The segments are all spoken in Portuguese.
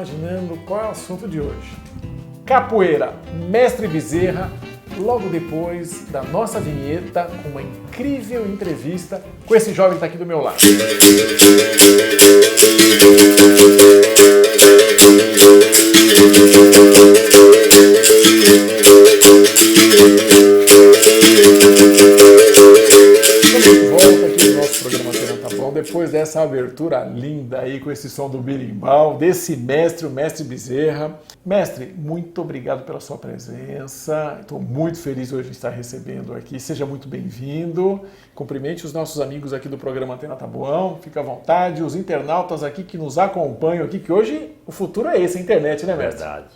imaginando qual é o assunto de hoje. Capoeira, Mestre Bezerra, logo depois da nossa vinheta, com uma incrível entrevista com esse jovem que está aqui do meu lado. Depois dessa abertura linda aí com esse som do berimbau, desse mestre, o Mestre Bezerra. Mestre, muito obrigado pela sua presença. Estou muito feliz hoje de estar recebendo aqui. Seja muito bem-vindo. Cumprimente os nossos amigos aqui do programa Antena Taboão. Fica à vontade. Os internautas aqui que nos acompanham aqui, que hoje o futuro é esse, a internet, né, mestre? Verdade.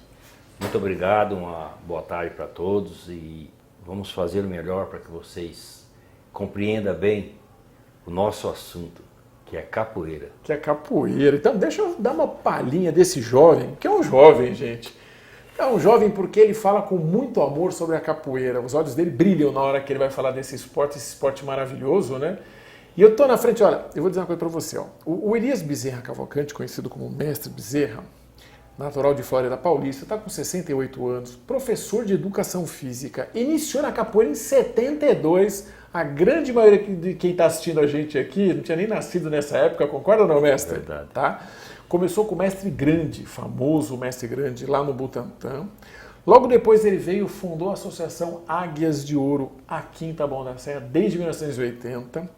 Muito obrigado, uma boa tarde para todos e vamos fazer o melhor para que vocês compreendam bem o nosso assunto, que é capoeira. Que é capoeira. Então deixa eu dar uma palhinha desse jovem, que é um jovem, gente. É um jovem porque ele fala com muito amor sobre a capoeira. Os olhos dele brilham na hora que ele vai falar desse esporte, esse esporte maravilhoso, né? E eu tô na frente, olha, eu vou dizer uma coisa para você, ó. O Elias Bezerra Cavalcante, conhecido como Mestre Bezerra, natural de Flórida Paulista, está com 68 anos, professor de educação física, iniciou na capoeira em 72. A grande maioria de quem está assistindo a gente aqui não tinha nem nascido nessa época, concorda ou não, mestre? Verdade. Tá? Começou com o Mestre Grande, famoso Mestre Grande, lá no Butantã. Logo depois ele veio, fundou a Associação Águias de Ouro, aqui em Taboão da Serra, desde 1980.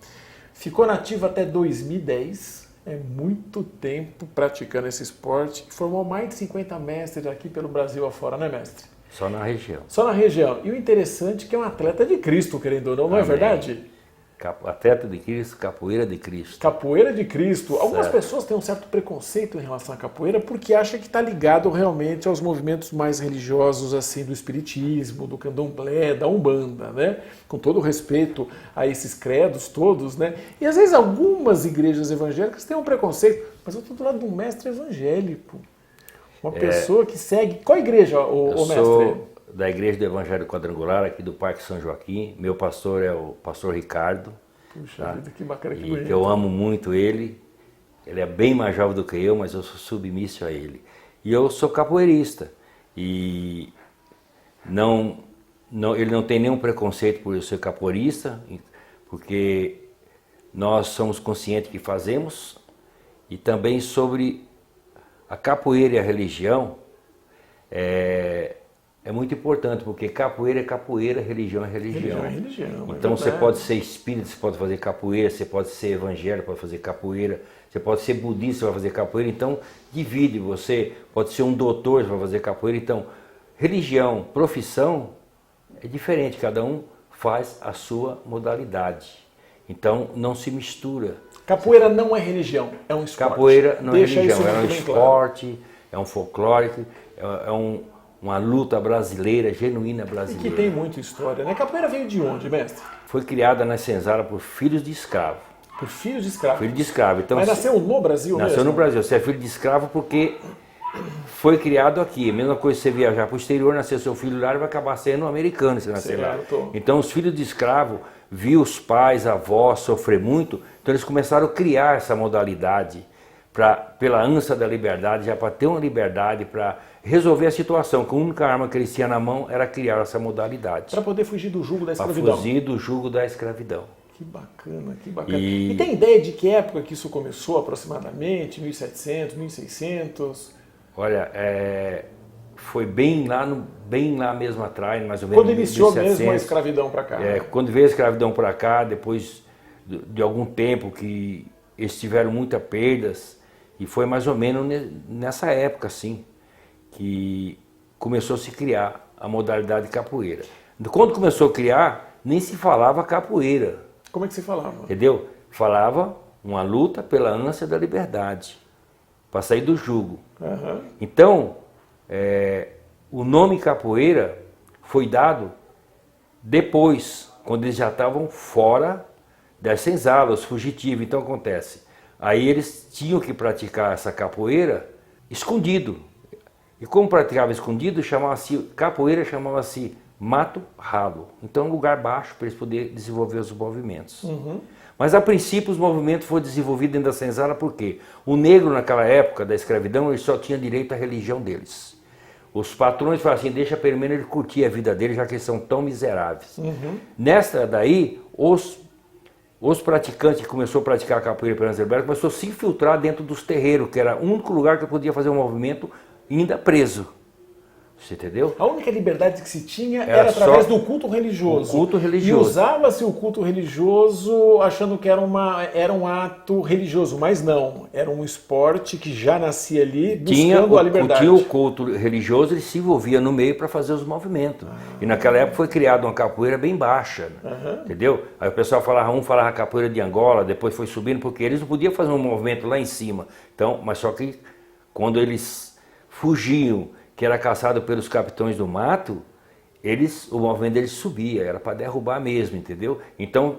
Ficou nativo até 2010. É muito tempo praticando esse esporte. Formou mais de 50 mestres aqui pelo Brasil afora, né, mestre? Só na região. Só na região. E o interessante é que é um atleta de Cristo, querendo ou não, não é verdade? Atleta de Cristo, capoeira de Cristo. Capoeira de Cristo. Algumas Certo. pessoas têm um certo preconceito em relação à capoeira porque acham que está ligado realmente aos movimentos mais religiosos, assim, do espiritismo, do candomblé, da umbanda, né? Com todo o respeito a esses credos todos, né? E às vezes algumas igrejas evangélicas têm um preconceito, mas eu estou do lado de um mestre evangélico. Uma pessoa que segue... Qual igreja, o mestre? Eu sou da Igreja do Evangelho Quadrangular, aqui do Parque São Joaquim. Meu pastor é o pastor Ricardo. Puxa Tá? vida, que bacana, que E bonito. que eu amo muito ele. Ele é bem mais jovem do que eu, mas eu sou submisso a ele. E eu sou capoeirista. E ele não tem nenhum preconceito por eu ser capoeirista, porque nós somos conscientes que fazemos. E também sobre a capoeira e a religião é muito importante, porque capoeira é capoeira, religião é religião. Religião é religião. Então você verdade. pode ser espírita, você pode fazer capoeira, você pode ser evangélico, pode fazer capoeira, você pode ser budista, vai fazer capoeira. Então divide, você pode ser um doutor, vai fazer capoeira. Então religião, profissão é diferente, cada um faz a sua modalidade. Então não se mistura. Capoeira não é religião, é um esporte. Capoeira não Deixa é religião, isso é um muito bem claro. esporte, é um folclórico, uma luta brasileira, genuína E brasileira. que tem muita história, né? Capoeira veio de onde, mestre? Foi criada na senzala por filhos de escravo. Por filhos de escravos. Filho de escravo. Então, Mas nasceu no Brasil nasceu mesmo? no Brasil. Você é filho de escravo porque foi criado aqui. A mesma coisa se você viajar para o exterior, nascer seu filho lá, ele vai acabar sendo um americano se nascer lá. Certo. Então os filhos de escravo viu os pais, avós sofrer muito, então eles começaram a criar essa modalidade pela ânsia da liberdade, já para ter uma liberdade, para resolver a situação, que a única arma que eles tinham na mão era criar essa modalidade. Para poder fugir do jugo da Para escravidão. fugir do jugo da escravidão. Que bacana, que bacana. E- E tem ideia de que época que isso começou aproximadamente? 1700, 1600? Olha, foi bem lá mesmo atrás, mais ou menos. Quando iniciou 1700. mesmo a escravidão para cá? Quando veio a escravidão para cá, depois de algum tempo que eles tiveram muitas perdas, e foi mais ou menos nessa época, assim, que começou a se criar a modalidade capoeira. Quando começou a criar, nem se falava capoeira, Como é que se falava? entendeu? Falava uma luta pela ânsia da liberdade, para sair do jugo. Aham. Então, o nome capoeira foi dado depois, quando eles já estavam fora das senzalas, fugitivos. Então acontece, aí eles tinham que praticar essa capoeira escondido. E como praticava escondido, capoeira chamava-se mato ralo. Então um lugar baixo para eles poderem desenvolver os movimentos. Uhum. Mas a princípio os movimentos foram desenvolvidos dentro da senzala por quê? O negro naquela época da escravidão ele só tinha direito à religião deles. Os patrões falaram assim, deixa pelo menos ele curtir a vida dele já que eles são tão miseráveis. Nesta daí, os praticantes que começaram a praticar a capoeira pela Zerberto começou a se infiltrar dentro dos terreiros, que era o único lugar que podia fazer um movimento ainda preso. Você entendeu? A única liberdade que se tinha era através do culto religioso. O culto religioso. E usava-se o culto religioso achando que era um ato religioso, mas não. Era um esporte que já nascia ali buscando a liberdade. Tinha o culto religioso, ele se envolvia no meio para fazer os movimentos. E naquela época foi criada uma capoeira bem baixa, entendeu? Aí o pessoal falava capoeira de Angola, depois foi subindo, porque eles não podiam fazer um movimento lá em cima. Então, mas só que quando eles fugiam, que era caçado pelos capitães do mato, o movimento deles subia, era para derrubar mesmo, entendeu? Então,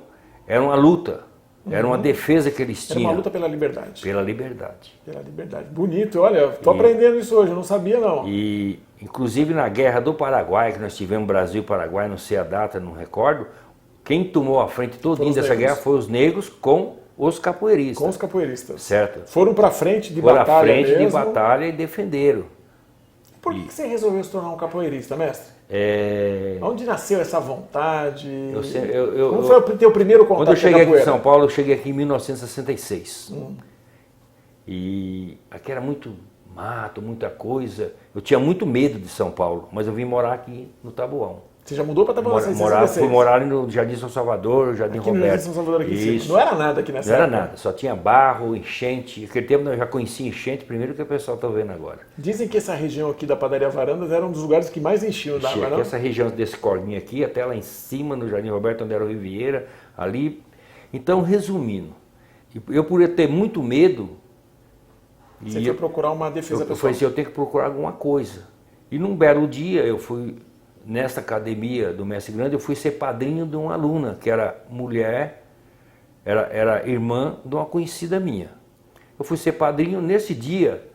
era uma luta, era uma defesa que eles tinham. Era uma luta pela liberdade. Pela liberdade. Pela liberdade. Bonito, olha, estou aprendendo isso hoje, eu não sabia não. E, inclusive, na Guerra do Paraguai, que nós tivemos Brasil e Paraguai, não sei a data, não recordo, quem tomou a frente todinha dessa guerra foi os negros com os capoeiristas. Com os capoeiristas. Certo. Foram para frente de batalha batalha mesmo. Foram para frente mesmo. de batalha e defenderam. Por que você resolveu se tornar um capoeirista, mestre? Onde nasceu essa vontade? Como foi o teu primeiro contato com a capoeira? Quando eu cheguei aqui em São Paulo, eu cheguei aqui em 1966. E aqui era muito mato, muita coisa. Eu tinha muito medo de São Paulo, mas eu vim morar aqui no Taboão. Você já mudou para Taboão? Fui morar ali no Jardim São Salvador, Jardim aqui Roberto. No Jardim São Salvador aqui. Isso. Não era nada aqui nessa época? Não era nada, só tinha barro, enchente. Naquele tempo eu já conhecia enchente, primeiro que o pessoal está vendo agora. Dizem que essa região aqui da Padaria Varandas era um dos lugares que mais enchiam d'água, não? Essa região desse corguinho aqui, até lá em cima, no Jardim Roberto, onde era o Riviera, ali. Então, resumindo, eu por ter muito medo... Você foi procurar uma defesa pessoal? Eu falei assim, eu tenho que procurar alguma coisa. E num belo dia, eu fui... Nessa academia do Mestre Grande, eu fui ser padrinho de uma aluna, que era mulher, era irmã de uma conhecida minha. Eu fui ser padrinho nesse dia,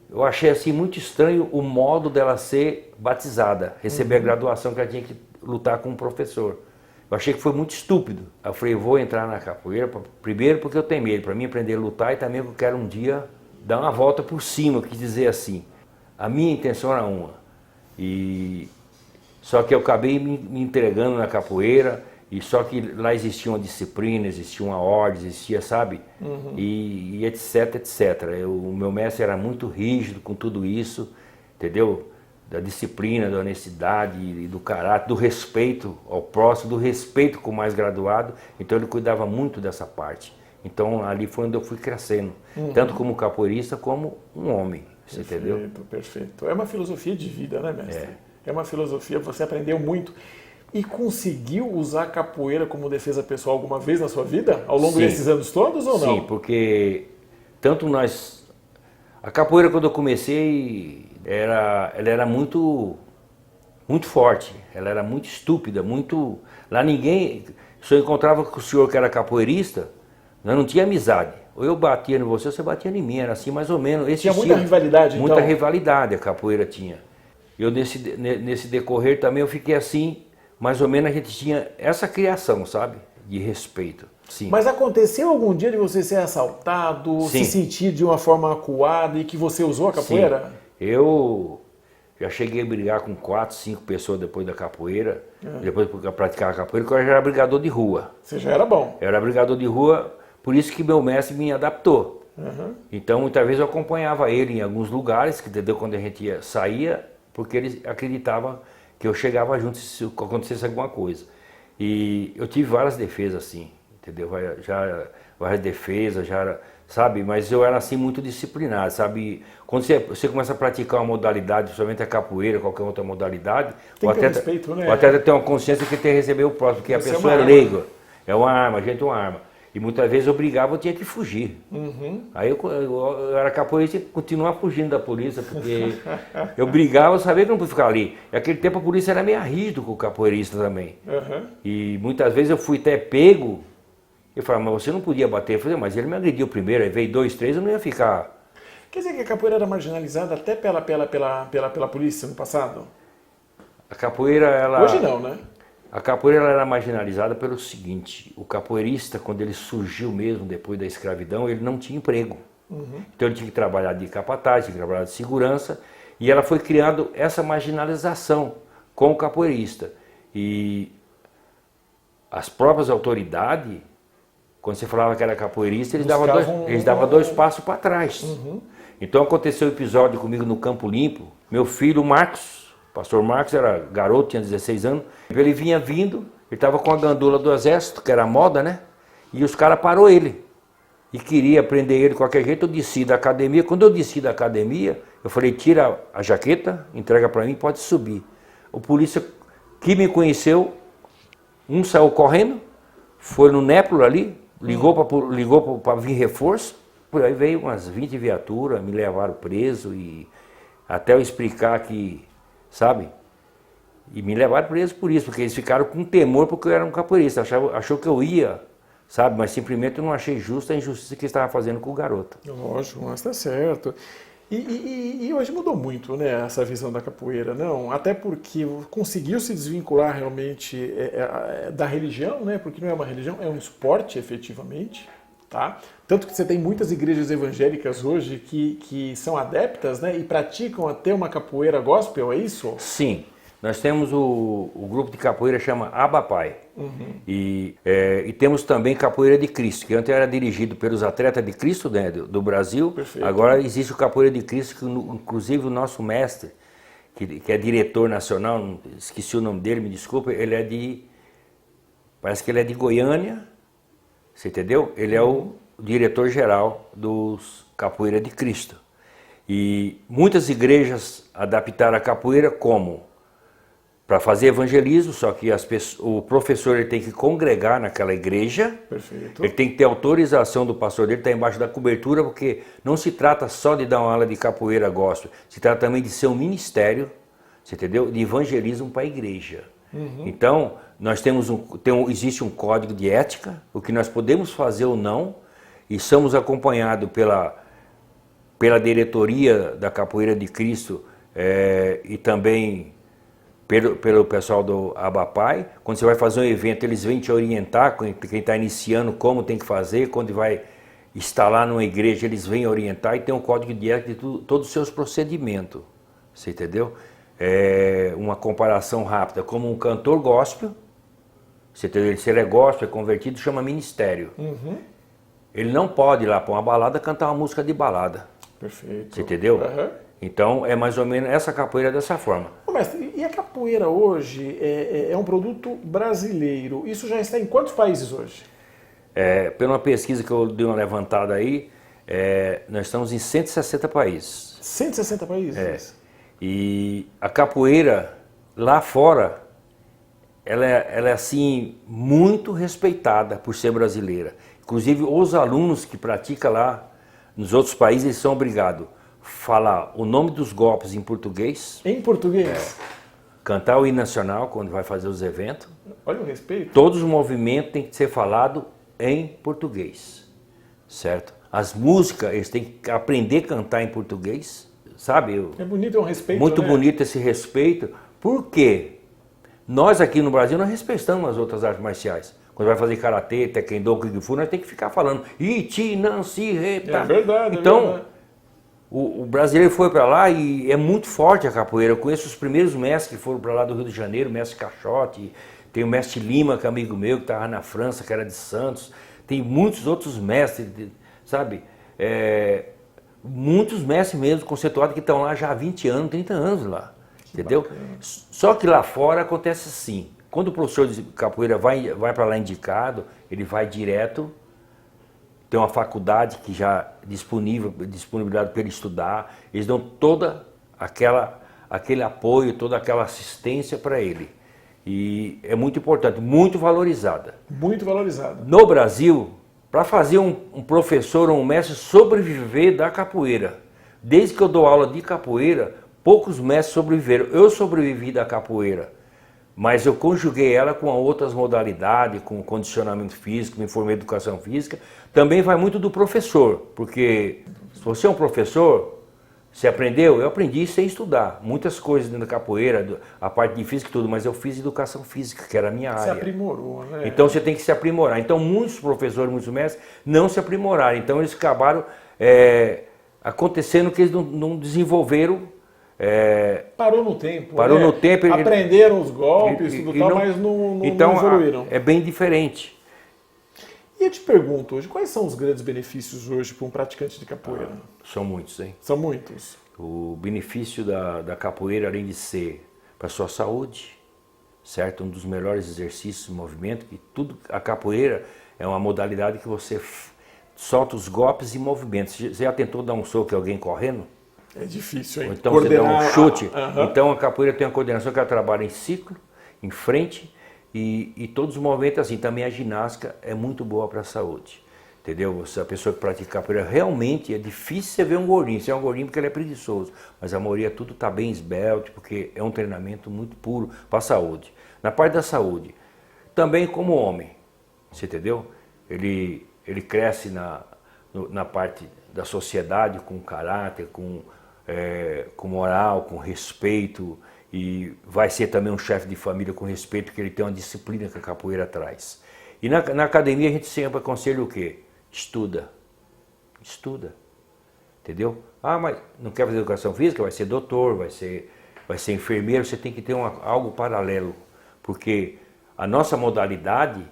eu achei assim muito estranho o modo dela ser batizada, receber a graduação que ela tinha que lutar com um professor. Eu achei que foi muito estúpido. Aí eu falei, vou entrar na capoeira, primeiro porque eu tenho medo, para mim aprender a lutar e também porque eu quero um dia dar uma volta por cima, quis dizer assim. A minha intenção era uma. Só que eu acabei me entregando na capoeira, e só que lá existia uma disciplina, existia uma ordem, existia, sabe? E etc, etc. O meu mestre era muito rígido com tudo isso, entendeu? Da disciplina, da honestidade, do caráter, do respeito ao próximo, do respeito com o mais graduado. Então ele cuidava muito dessa parte. Então ali foi onde eu fui crescendo, tanto como capoeirista como um homem, você entendeu? Perfeito, perfeito. É uma filosofia de vida, né, mestre? É uma filosofia, você aprendeu muito. E conseguiu usar a capoeira como defesa pessoal alguma vez na sua vida? Ao longo desses anos todos ou não? Sim, porque tanto nós... A capoeira, quando eu comecei, ela era muito forte. Ela era muito estúpida, muito... Lá ninguém... Se eu encontrava com o senhor que era capoeirista, nós não tinha amizade. Ou eu batia em você, ou você batia em mim. Era assim, mais ou menos. Tinha muita rivalidade, então? Muita rivalidade a capoeira tinha. Eu nesse decorrer também eu fiquei assim, mais ou menos a gente tinha essa criação, sabe? De respeito. Sim. Mas aconteceu algum dia de você ser assaltado, se sentir de uma forma acuada e que você usou a capoeira? Sim. Eu já cheguei a brigar com 4, 5 pessoas depois da capoeira, depois de praticar a capoeira, porque eu já era brigador de rua. Você já era bom? Eu era brigador de rua, por isso que meu mestre me adaptou. Então muitas vezes eu acompanhava ele em alguns lugares, que entendeu? Quando a gente saía, porque eles acreditavam que eu chegava junto se acontecesse alguma coisa. E eu tive várias defesas assim, entendeu? Várias defesas, sabe? Mas eu era assim muito disciplinado, sabe? Quando você começa a praticar uma modalidade, principalmente a capoeira, qualquer outra modalidade, tem que ter respeito, né? O atleta tem uma consciência que tem que receber o próximo, porque a pessoa é leiga, é uma arma, a gente é uma arma. E muitas vezes eu brigava, eu tinha que fugir. Aí eu era capoeirista e continuava fugindo da polícia, porque eu brigava, eu sabia que não podia ficar ali. E naquele tempo a polícia era meio rígido com o capoeirista também. E muitas vezes eu fui até pego, eu falava, mas você não podia bater. Eu falei, mas ele me agrediu primeiro, aí veio 2, 3, eu não ia ficar... Quer dizer que a capoeira era marginalizada até pela polícia no passado? A capoeira, ela... Hoje não, né? A capoeira ela era marginalizada pelo seguinte: o capoeirista, quando ele surgiu mesmo depois da escravidão, ele não tinha emprego. Então ele tinha que trabalhar de capataz, tinha que trabalhar de segurança, e ela foi criando essa marginalização com o capoeirista. E as próprias autoridades, quando você falava que era capoeirista, eles davam dois passos para trás. Então aconteceu um episódio comigo no Campo Limpo. Meu filho Marcos, o pastor Marcos, era garoto, tinha 16 anos. Ele vinha vindo, ele estava com a gandula do exército, que era moda, né? E os caras parou ele. E queria prender ele de qualquer jeito. Eu desci da academia. Quando eu desci da academia, eu falei, tira a jaqueta, entrega para mim, pode subir. O polícia que me conheceu, um saiu correndo, foi no Népolo ali, ligou para vir reforço. Por aí veio umas 20 viaturas, me levaram preso e até eu explicar que, sabe? E me levaram preso por isso, porque eles ficaram com temor porque eu era um capoeirista, achou que eu ia, sabe? Mas simplesmente eu não achei justa a injustiça que estava fazendo com o garoto. Lógico, mas tá certo. E hoje mudou muito, né, essa visão da capoeira, não? Até porque conseguiu se desvincular realmente da religião, né? Porque não é uma religião, é um esporte, efetivamente. Tá? Tanto que você tem muitas igrejas evangélicas hoje que são adeptas, né, e praticam até uma capoeira gospel, é isso? Sim, nós temos o grupo de capoeira chama Abapai. E temos também Capoeira de Cristo, que antes era dirigido pelos atletas de Cristo, né, do Brasil. Perfeito. Agora existe o Capoeira de Cristo, que inclusive o nosso mestre, que é diretor nacional, esqueci o nome dele, me desculpa, parece que ele é de Goiânia. Você entendeu? Ele é o diretor-geral dos Capoeira de Cristo. E muitas igrejas adaptaram a capoeira como? Para fazer evangelismo, só que o professor ele tem que congregar naquela igreja. Perfeito. Ele tem que ter autorização do pastor dele, está embaixo da cobertura, porque não se trata só de dar uma aula de capoeira gospel, se trata também de ser um ministério, você entendeu? De evangelismo para a igreja. Então, existe um código de ética, o que nós podemos fazer ou não, e somos acompanhados pela diretoria da Capoeira de Cristo e também pelo pessoal do Abapai. Quando você vai fazer um evento, eles vêm te orientar, quem está iniciando, como tem que fazer, quando vai instalar numa igreja, eles vêm orientar e tem um código de ética de todos os seus procedimentos, você entendeu? Uma comparação rápida, como um cantor gospel, se ele é gospel, é convertido, chama ministério. Ele não pode ir lá para uma balada cantar uma música de balada. Perfeito. Você entendeu? Então é mais ou menos essa capoeira dessa forma. Mestre, e a capoeira hoje é um produto brasileiro, isso já está em quantos países hoje? Pela uma pesquisa que eu dei uma levantada aí, nós estamos em 160 países. 160 países? E a capoeira lá fora, ela é assim muito respeitada por ser brasileira. Inclusive os alunos que praticam lá nos outros países, eles são obrigados a falar o nome dos golpes em português. Em português? Cantar o hino nacional quando vai fazer os eventos. Olha o respeito. Todos os movimentos têm que ser falados em português, certo? As músicas, eles têm que aprender a cantar em português. Sabe? É bonito, é um respeito. Muito bonito esse respeito. Por quê? Nós aqui no Brasil não respeitamos as outras artes marciais. Quando vai fazer karatê, taekwondo, kung fu, nós temos que ficar falando iti, não, si, re, tá. É verdade. Então, o brasileiro foi para lá e é muito forte a capoeira. Eu conheço os primeiros mestres que foram para lá do Rio de Janeiro, o mestre Caixote, tem o mestre Lima, que é amigo meu, que estava na França, que era de Santos. Tem muitos outros mestres, sabe? Muitos mestres mesmo, conceituados, que estão lá já há 20 anos, 30 anos lá, entendeu? Bacana. Só que lá fora acontece assim, quando o professor de capoeira vai para lá indicado, ele vai direto, tem uma faculdade que já disponibilizada para ele estudar, eles dão toda aquele apoio, toda aquela assistência para ele. E é muito importante, muito valorizada. Muito valorizada. No Brasil, para fazer um professor ou um mestre sobreviver da capoeira. Desde que eu dou aula de capoeira, poucos mestres sobreviveram. Eu sobrevivi da capoeira, mas eu conjuguei ela com outras modalidades, com condicionamento físico, me formei em educação física. Também vai muito do professor, porque se você é um professor, Você aprendeu? Eu aprendi sem estudar. Muitas coisas dentro da capoeira, a parte de física e tudo, mas eu fiz educação física, que era a minha área. Se aprimorou, né? Então você tem que se aprimorar. Então muitos professores, muitos mestres não se aprimoraram. Então eles acabaram acontecendo que eles não desenvolveram. Parou no tempo. Parou no tempo. Aprenderam os golpes, tudo tal, mas não evoluíram. É bem diferente. E eu te pergunto hoje, quais são os grandes benefícios hoje para um praticante de capoeira? São muitos, hein? São muitos. O benefício da capoeira, além de ser para a sua saúde, certo? Um dos melhores exercícios de movimento, que tudo, a capoeira é uma modalidade que você solta os golpes e movimentos. Você já tentou dar um soco em alguém correndo? É difícil, hein? Ou então você dá um chute. Então a capoeira tem uma coordenação que ela trabalha em ciclo, em frente, e todos os movimentos assim. Também a ginástica é muito boa para a saúde. Entendeu? Se a pessoa que pratica capoeira realmente é difícil você ver um gordinho. Você é um gordinho porque ele é preguiçoso. Mas a maioria tudo está bem esbelte, porque é um treinamento muito puro para a saúde. Na parte da saúde, também como homem, você entendeu? Ele cresce na parte da sociedade com caráter, com moral, com respeito, e vai ser também um chefe de família com respeito, porque ele tem uma disciplina que a capoeira traz. E na academia a gente sempre aconselha o quê? Estuda. Estuda. Entendeu? Ah, mas não quer fazer educação física? Vai ser doutor, vai ser enfermeiro, você tem que ter algo paralelo. Porque a nossa modalidade,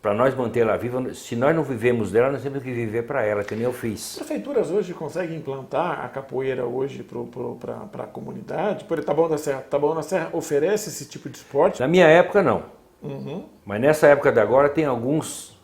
para nós manter ela viva, se nós não vivemos dela, nós temos que viver para ela, que nem eu fiz. As prefeituras hoje conseguem implantar a capoeira hoje para a comunidade? Por Taboão da Serra oferece esse tipo de esporte? Na minha época, não. Mas nessa época de agora, tem alguns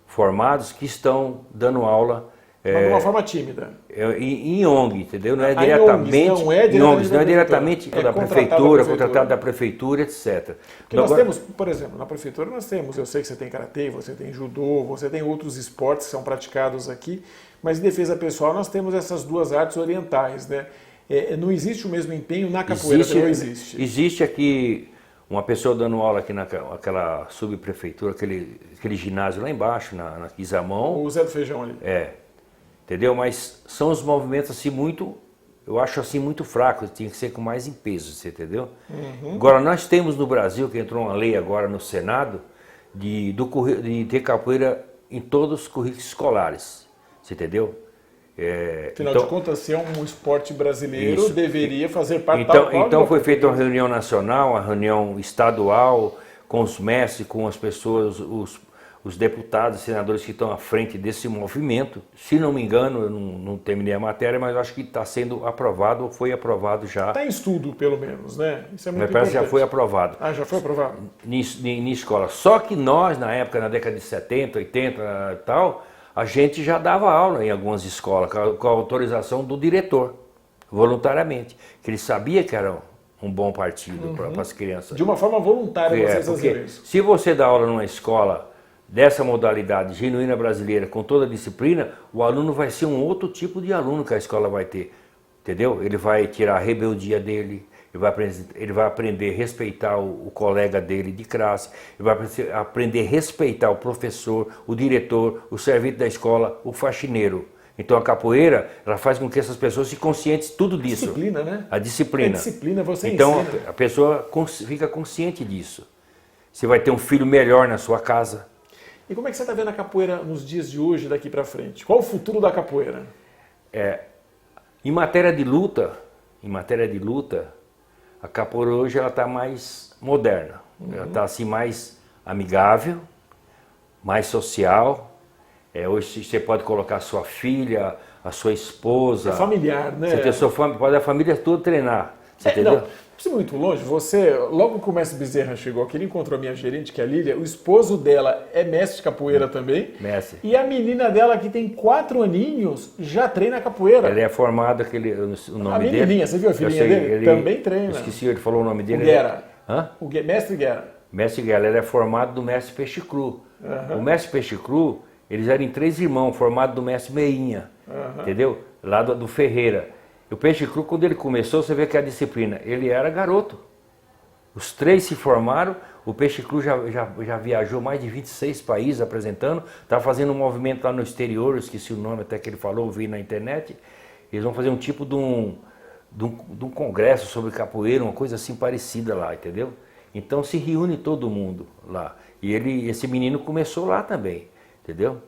formados que estão dando aula. Mas de uma forma tímida. Em ONG, entendeu? Não é diretamente. Não é diretamente da prefeitura, contratado da prefeitura, etc. Porque nós temos, por exemplo, na prefeitura nós temos, eu sei que você tem karatê, você tem judô, você tem outros esportes que são praticados aqui, mas em defesa pessoal nós temos essas duas artes orientais, né? Não existe o mesmo empenho na capoeira, não existe. Existe aqui uma pessoa dando aula aqui naquela subprefeitura, aquele ginásio lá embaixo, na Isamão. O Zé do Feijão ali. Entendeu? Mas são os movimentos assim eu acho assim muito fracos, tinha que ser com mais em peso, você entendeu? Agora nós temos no Brasil, que entrou uma lei agora no Senado, de ter capoeira em todos os currículos escolares, você entendeu? Afinal de contas, se é um esporte brasileiro, deveria fazer parte Então foi feita uma reunião nacional, uma reunião estadual, com os mestres, com as pessoas, os deputados e senadores que estão à frente desse movimento. Se não me engano, eu não terminei a matéria, mas eu acho que está sendo aprovado ou foi aprovado já. Está em estudo, pelo menos, né? Isso é muito importante. Parece que já foi aprovado. Ah, já foi aprovado? Em escola. Só que nós, na época, na década de 70, 80 e tal, a gente já dava aula em algumas escolas, com a autorização do diretor, voluntariamente. Que ele sabia que era um bom partido para as crianças. De uma forma voluntária, vocês faziam isso. Se você dá aula numa escola dessa modalidade genuína brasileira, com toda a disciplina, o aluno vai ser um outro tipo de aluno que a escola vai ter, entendeu? Ele vai tirar a rebeldia dele, ele vai aprender a respeitar o colega dele de classe, ele vai aprender a respeitar o professor, o diretor, o servente da escola, o faxineiro. Então a capoeira, ela faz com que essas pessoas se conscientem tudo disso. Disciplina, né? A disciplina. Disciplina, você então ensina. a pessoa fica consciente disso. Você vai ter um filho melhor na sua casa. E como é que você está vendo a capoeira nos dias de hoje, daqui para frente? Qual o futuro da capoeira? Em matéria de luta, a capoeira hoje ela está mais moderna. Ela está assim mais amigável, mais social. Hoje você pode colocar a sua filha, a sua esposa. É familiar, né? Pode a família toda treinar. Você entendeu? Não precisa ir muito longe. Logo que o mestre Bezerra chegou aqui, ele encontrou a minha gerente, que é a Lília. O esposo dela é mestre de capoeira também. Mestre. E a menina dela, que tem 4 aninhos, já treina capoeira. Ele é formado, o nome dele. A menininha, você viu a filhinha dele? Também treina. Esqueci, ele falou o nome dele. O Guerra. Hã? Mestre Guerra. Mestre Guerra, ele é formado do mestre Peixe Cru. O mestre Peixe Cru, eles eram 3 irmãos, formados do mestre Meinha. Entendeu? Lá do Ferreira. O Peixe Cru, quando ele começou, você vê que a disciplina, ele era garoto. Os 3 se formaram, o Peixe Cru já viajou mais de 26 países apresentando, está fazendo um movimento lá no exterior, eu esqueci o nome até que ele falou, vi na internet. eles vão fazer um tipo de um congresso sobre capoeira, uma coisa assim parecida lá, entendeu? Então se reúne todo mundo lá. E esse menino começou lá também, entendeu?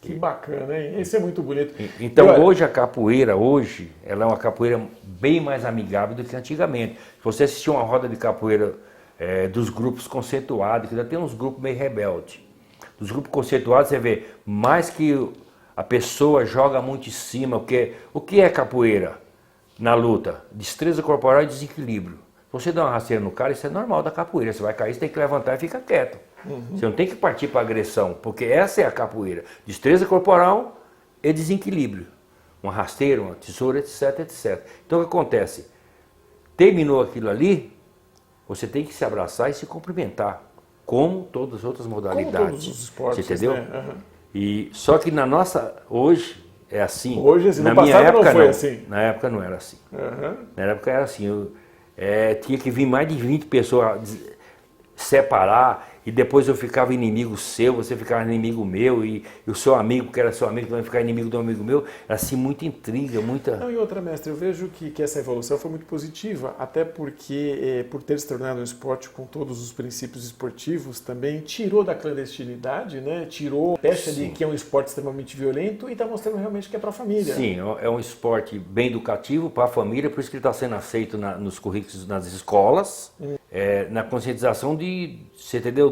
Que bacana, hein? Esse é muito bonito. Então hoje a capoeira, ela é uma capoeira bem mais amigável do que antigamente. Se você assistir uma roda de capoeira dos grupos conceituados, que ainda tem uns grupos meio rebeldes. Dos grupos conceituados você vê, mais que a pessoa joga muito em cima, o que é capoeira na luta? Destreza corporal e desequilíbrio. Se você dá uma rasteira no cara, isso é normal da capoeira. Você vai cair, você tem que levantar e ficar quieto. Você não tem que partir para agressão, porque essa é a capoeira. Destreza corporal e desequilíbrio. Uma rasteira, uma tesoura, etc, etc. Então o que acontece? Terminou aquilo ali, você tem que se abraçar e se cumprimentar, como todas as outras modalidades. Como todos os esportes, você entendeu? Né? E, só que hoje é assim. Hoje, assim, na no minha passado época não foi assim. Na época não era assim. Na época era assim. Tinha que vir mais de 20 pessoas separar, e depois eu ficava inimigo seu, você ficava inimigo meu, e o seu amigo, que era seu amigo, também ficava inimigo do amigo meu. Era assim, muita intriga, muita... Não, e outra, mestre, eu vejo que essa evolução foi muito positiva, até porque, por ter se tornado um esporte com todos os princípios esportivos, também tirou da clandestinidade, né? Tirou a pecha de que é um esporte extremamente violento e está mostrando realmente que é para a família. Sim, é um esporte bem educativo para a família, por isso que ele está sendo aceito nos currículos, nas escolas, na conscientização você entendeu?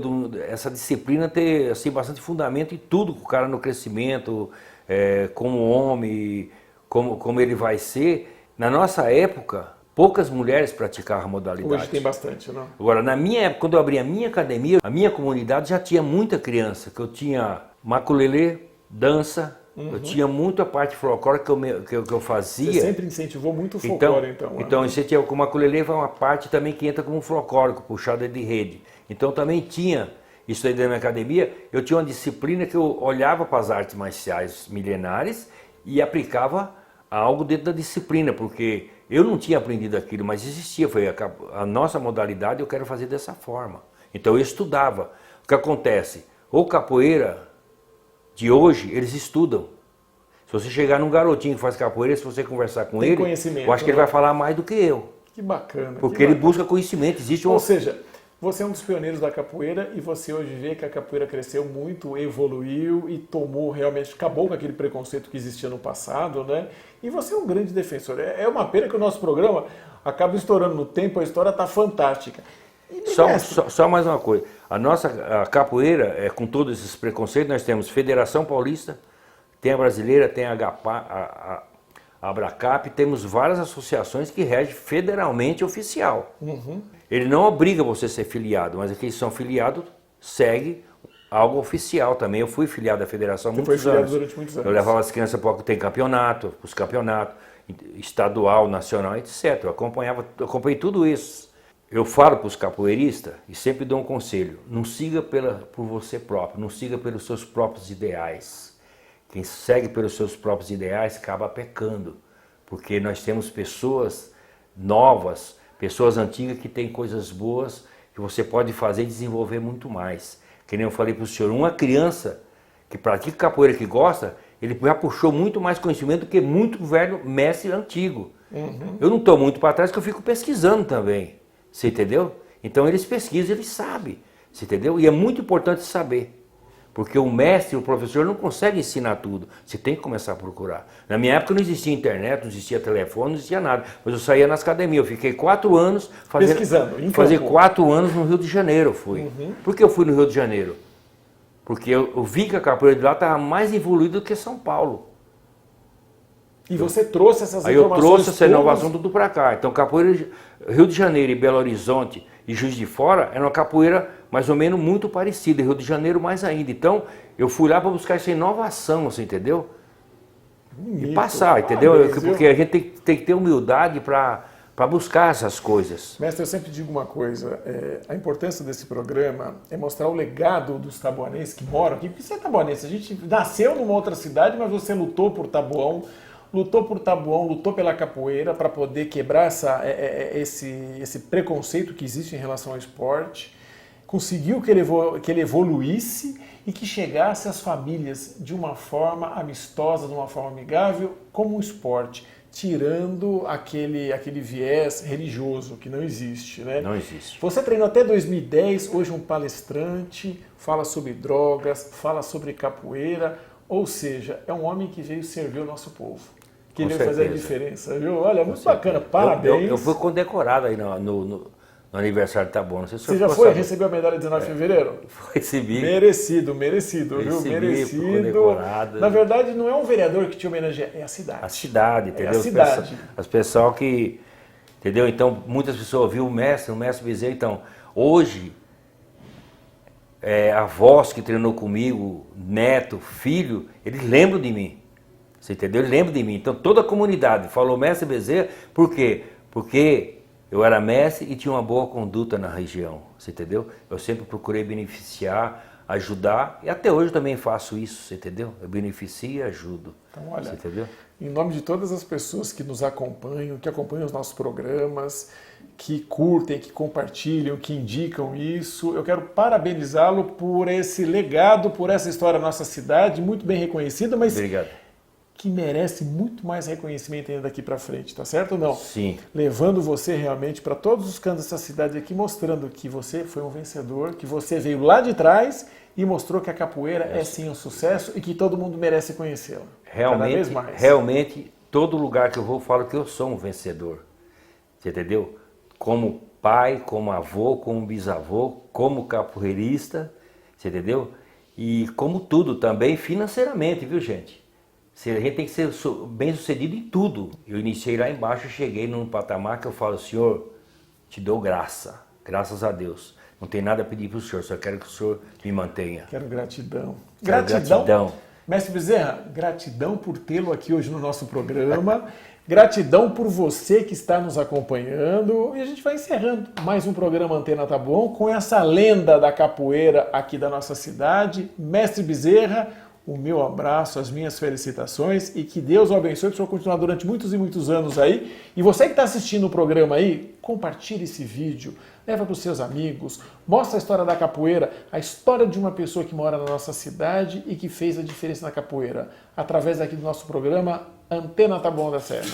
Essa disciplina ter assim, bastante fundamento em tudo, o cara no crescimento, como homem, como ele vai ser. Na nossa época, poucas mulheres praticavam a modalidade. Hoje tem bastante, não? Agora, na minha época, quando eu abri a minha academia, a minha comunidade já tinha muita criança, que eu tinha maculelê, dança, eu tinha muito a parte folclórica que eu fazia. Você sempre incentivou muito o folclore, então. Então, você tinha, como a maculelê vai uma parte também que entra como folclórico, puxada de rede. Então, também tinha isso aí na minha academia. Eu tinha uma disciplina que eu olhava para as artes marciais milenares e aplicava algo dentro da disciplina, porque eu não tinha aprendido aquilo, mas existia. Foi a nossa modalidade, eu quero fazer dessa forma. Então, eu estudava. O que acontece? O capoeira de hoje, eles estudam. Se você chegar num garotinho que faz capoeira, se você conversar com ele, eu acho que ele vai falar mais do que eu. Que bacana. Porque ele busca conhecimento. Ou seja, você é um dos pioneiros da capoeira e você hoje vê que a capoeira cresceu muito, evoluiu e tomou realmente, acabou com aquele preconceito que existia no passado, né? E você é um grande defensor. É uma pena que o nosso programa acaba estourando no tempo, a história está fantástica. Só mais uma coisa, a capoeira, com todos esses preconceitos, nós temos Federação Paulista, tem a brasileira, tem a Abracap, temos várias associações que regem federalmente oficial. Ele não obriga você a ser filiado, mas aqueles que são filiados seguem algo oficial também. Eu fui filiado à federação há muitos anos. Durante muitos anos. Eu levava as crianças para tem campeonato, para os campeonatos, estadual, nacional, etc. Eu acompanhei tudo isso. Eu falo para os capoeiristas e sempre dou um conselho: não siga por você próprio, não siga pelos seus próprios ideais. Quem segue pelos seus próprios ideais acaba pecando, porque nós temos pessoas novas, pessoas antigas que têm coisas boas que você pode fazer e desenvolver muito mais. Que nem eu falei para o senhor, uma criança que pratica capoeira, que gosta, ele já puxou muito mais conhecimento do que muito velho mestre antigo. Eu não estou muito para trás, que eu fico pesquisando também. Você entendeu? Então eles pesquisam, eles sabem. Você entendeu? E é muito importante saber. Porque o mestre, o professor não consegue ensinar tudo. Você tem que começar a procurar. Na minha época não existia internet, não existia telefone, não existia nada. Mas eu saía nas academias. Eu fiquei 4 anos pesquisando. Fazer 4 anos no Rio de Janeiro eu fui. Por que eu fui no Rio de Janeiro? Porque eu vi que a capoeira de lá estava mais evoluída do que São Paulo. E você trouxe essas informações. Aí eu trouxe essa inovação tudo para cá. Então capoeira Rio de Janeiro e Belo Horizonte e Juiz de Fora era uma capoeira mais ou menos muito parecida, Rio de Janeiro mais ainda. Então eu fui lá para buscar essa inovação, você entendeu? Bonito. E passar, entendeu? Porque a gente tem que ter humildade para buscar essas coisas. Mestre, eu sempre digo uma coisa, a importância desse programa é mostrar o legado dos taboanenses que moram aqui, porque você é taboanense, a gente nasceu numa outra cidade, mas você lutou por Taboão, lutou pela capoeira para poder quebrar esse preconceito que existe em relação ao esporte. conseguiu que ele evoluísse e que chegasse às famílias de uma forma amistosa, de uma forma amigável, como um esporte, tirando aquele viés religioso que não existe, né? Não existe. Você treinou até 2010, hoje um palestrante, fala sobre drogas, fala sobre capoeira, ou seja, é um homem que veio servir o nosso povo, que veio fazer a diferença, viu? Olha, muito bacana, parabéns. Eu fui condecorado aí no aniversário de Itabuna. Você já foi? Recebeu a medalha de 19 de fevereiro? Recebi. Merecido, viu? Merecido. Na verdade, não é um vereador que te homenageia, é a cidade. A cidade, entendeu? É a cidade. As pessoas que... Entendeu? Então, muitas pessoas viram o mestre Bezerra. Então, hoje, a voz que treinou comigo, neto, filho, eles lembram de mim. Você entendeu? Eles lembram de mim. Então, toda a comunidade falou mestre Bezerra, por quê? Porque eu era mestre e tinha uma boa conduta na região, você entendeu? Eu sempre procurei beneficiar, ajudar, e até hoje também faço isso, você entendeu? Eu beneficio e ajudo, então, olha, você entendeu? Em nome de todas as pessoas que nos acompanham, que acompanham os nossos programas, que curtem, que compartilham, que indicam isso, eu quero parabenizá-lo por esse legado, por essa história da nossa cidade, muito bem reconhecida, mas... Obrigado. Que merece muito mais reconhecimento ainda daqui para frente, tá certo ou não? Sim. Levando você realmente para todos os cantos dessa cidade aqui, mostrando que você foi um vencedor, que você veio lá de trás e mostrou que a capoeira é sim um sucesso e que todo mundo merece conhecê-la. Realmente, todo lugar que eu vou, eu falo que eu sou um vencedor. Você entendeu? Como pai, como avô, como bisavô, como capoeirista, você entendeu? E como tudo também financeiramente, viu, gente? A gente tem que ser bem sucedido em tudo. Eu iniciei lá embaixo, cheguei num patamar que eu falo, Senhor, te dou graça, graças a Deus. Não tem nada a pedir para o Senhor, só quero que o Senhor me mantenha. Quero gratidão. Gratidão. Mestre Bezerra, gratidão por tê-lo aqui hoje no nosso programa. Gratidão por você que está nos acompanhando. E a gente vai encerrando mais um programa Antena Tá Bom com essa lenda da capoeira aqui da nossa cidade. Mestre Bezerra, o meu abraço, as minhas felicitações e que Deus o abençoe para o senhor continuar durante muitos e muitos anos aí. E você que está assistindo o programa aí, compartilhe esse vídeo, leva para os seus amigos, mostra a história da capoeira, a história de uma pessoa que mora na nossa cidade e que fez a diferença na capoeira, através aqui do nosso programa Antena Tá Bom da Serra.